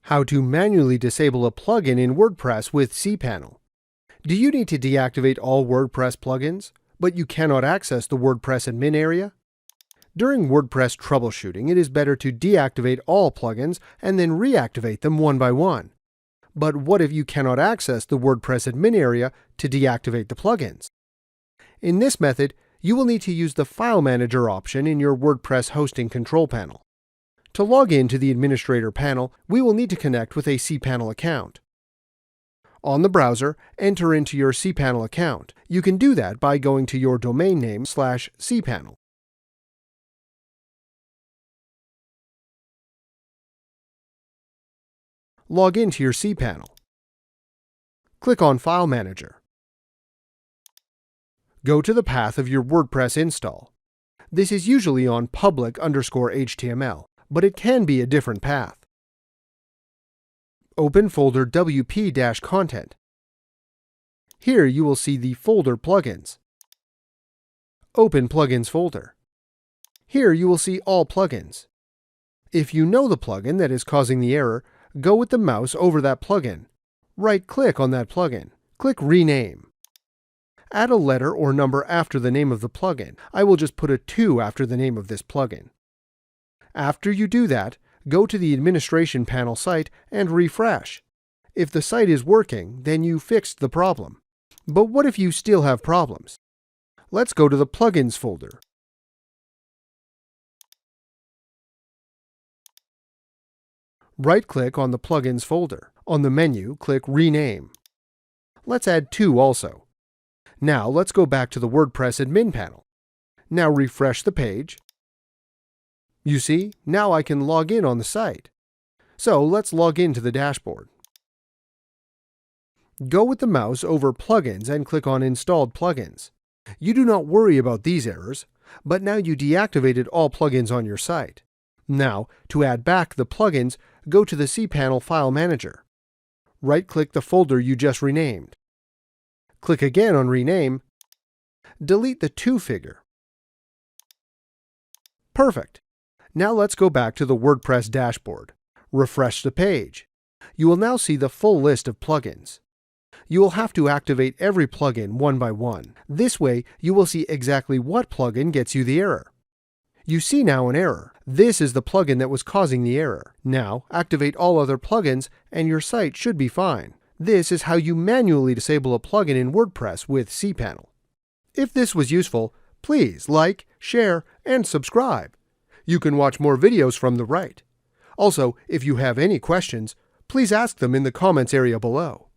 How to manually disable a plugin in WordPress with cPanel. Do you need to deactivate all WordPress plugins, but you cannot access the WordPress admin area? During WordPress troubleshooting, it is better to deactivate all plugins and then reactivate them one by one. But what if you cannot access the WordPress admin area to deactivate the plugins? In this method, you will need to use the File Manager option in your WordPress hosting control panel. To log in to the administrator panel, we will need to connect with a cPanel account. On the browser, enter into your cPanel account. You can do that by going to your domain name /cPanel. Log into your cPanel. Click on File Manager. Go to the path of your WordPress install. This is usually on public_HTML, but it can be a different path. Open folder WP-content. Here you will see the folder Plugins. Open Plugins folder. Here you will see all plugins. If you know the plugin that is causing the error, go with the mouse over that plugin. Right-click on that plugin. Click Rename. Add a letter or number after the name of the plugin. I will just put a 2 after the name of this plugin. After you do that, go to the administration panel site and refresh. If the site is working, then you fixed the problem. But what if you still have problems? Let's go to the Plugins folder. Right-click on the Plugins folder. On the menu, click Rename. Let's add 2 also. Now let's go back to the WordPress admin panel. Now refresh the page. You see, now I can log in on the site. So let's log in to the dashboard. Go with the mouse over Plugins and click on Installed Plugins. You do not worry about these errors, but now you deactivated all plugins on your site. Now, to add back the plugins, go to the cPanel File Manager. Right-click the folder you just renamed. Click again on Rename. Delete the 2 figure. Perfect. Now let's go back to the WordPress dashboard. Refresh the page. You will now see the full list of plugins. You will have to activate every plugin one by one. This way, you will see exactly what plugin gets you the error. You see now an error. This is the plugin that was causing the error. Now, activate all other plugins and your site should be fine. This is how you manually disable a plugin in WordPress with cPanel. If this was useful, please like, share, and subscribe. You can watch more videos from the right. Also, if you have any questions, please ask them in the comments area below.